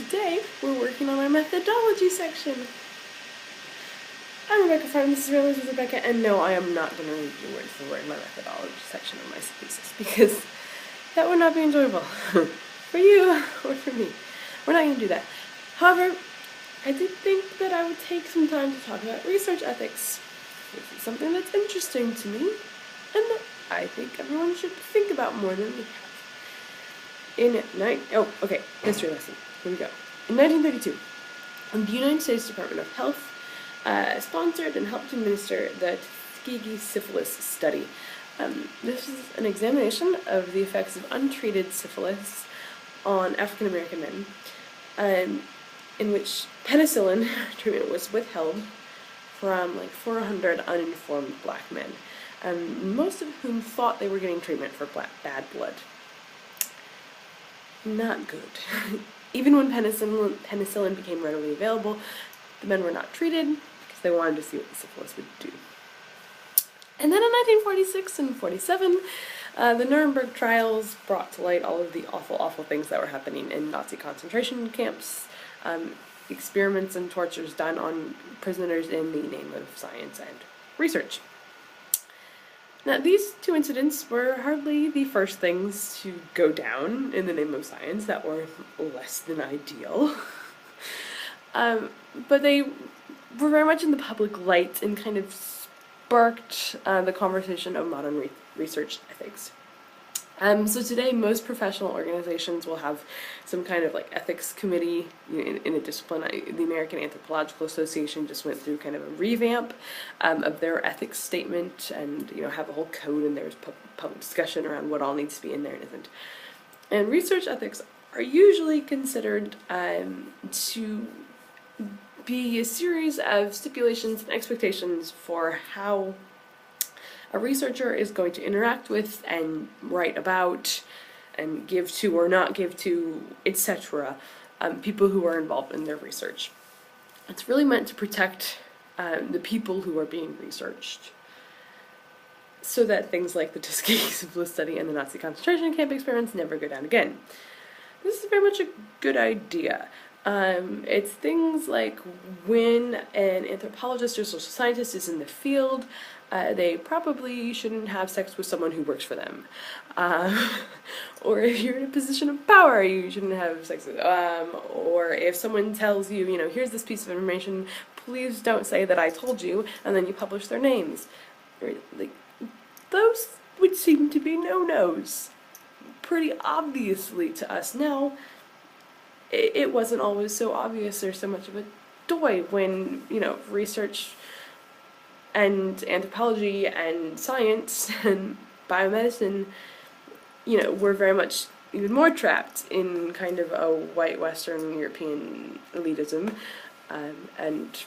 today we're working on our methodology section. I'm Rebecca Farnum, this is Realism with Rebecca, and no, I am not going to read you word for word my methodology section of my thesis, because that would not be enjoyable for you or for me. We're not going to do that. However, I did think that I would take some time to talk about research ethics. This is something that's interesting to me, and that I think everyone should think about more than we have. History lesson. Here we go. In 1932, the United States Department of Health sponsored and helped administer the Tuskegee syphilis study. This is an examination of the effects of untreated syphilis on African American men, in which penicillin treatment was withheld from like 400 uninformed black men, most of whom thought they were getting treatment for bad blood. Not good. Even when penicillin became readily available, the men were not treated because they wanted to see what the syphilis would do. And then in 1946 and 47, the Nuremberg trials brought to light all of the awful things that were happening in Nazi concentration camps, experiments and tortures done on prisoners in the name of science and research. Now, these two incidents were hardly the first things to go down in the name of science that were less than ideal. But they were very much in the public light and kind of sparked the conversation of modern research ethics. So today, most professional organizations will have some kind of like ethics committee in a discipline. The American Anthropological Association just went through kind of a revamp of their ethics statement, and have a whole code, and there's public discussion around what all needs to be in there and isn't. And research ethics are usually considered to be a series of stipulations and expectations for how a researcher is going to interact with and write about and give to or not give to, etc., people who are involved in their research. It's really meant to protect the people who are being researched, so that things like the Tuskegee syphilis study and the Nazi concentration camp experiments never go down again. This is very much a good idea. It's things like when an anthropologist or social scientist is in the field, they probably shouldn't have sex with someone who works for them. Or if you're in a position of power, you shouldn't have sex with them. Or if someone tells you, here's this piece of information, please don't say that I told you, and then you publish their names. Like, those would seem to be no-nos. Pretty obviously to us now. It wasn't always so obvious or so much of a joy when, research and anthropology and science and biomedicine, were very much even more trapped in kind of a white Western European elitism, and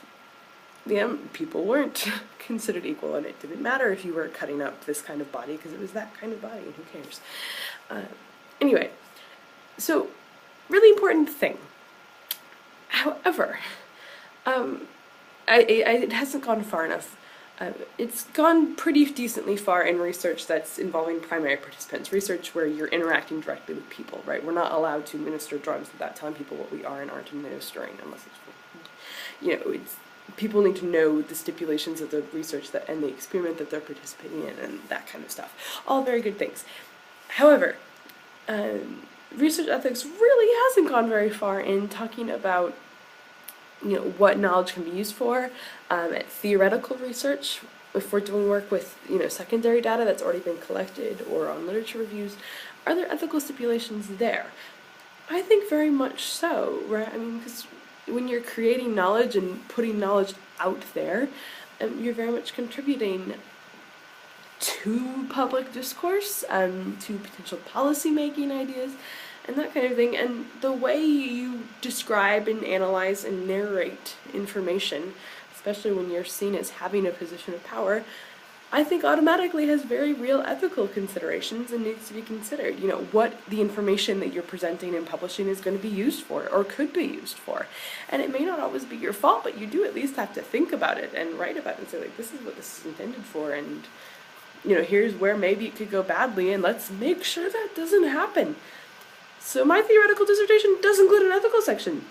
people weren't considered equal, and it didn't matter if you were cutting up this kind of body, because it was that kind of body, and who cares? Anyway, so really important thing. However, it hasn't gone far enough. It's gone pretty decently far in research that's involving primary participants, research where you're interacting directly with people, right? We're not allowed to administer drugs without telling people what we are and aren't administering, unless it's, people need to know the stipulations of the research and the experiment that they're participating in and that kind of stuff. All very good things. However, research ethics really hasn't gone very far in talking about what knowledge can be used for, theoretical research, if we're doing work with secondary data that's already been collected, or on literature reviews. Are there ethical stipulations there? I think very much so, right? I mean, because when you're creating knowledge and putting knowledge out there, you're very much contributing to public discourse, to potential policy making ideas, and that kind of thing. And the way you describe and analyze and narrate information, especially when you're seen as having a position of power, I think automatically has very real ethical considerations and needs to be considered. What the information that you're presenting and publishing is going to be used for, or could be used for. And it may not always be your fault, but you do at least have to think about it and write about it and say, like, this is what this is intended for, and here's where maybe it could go badly, and let's make sure that doesn't happen. So my theoretical dissertation does include an ethical section.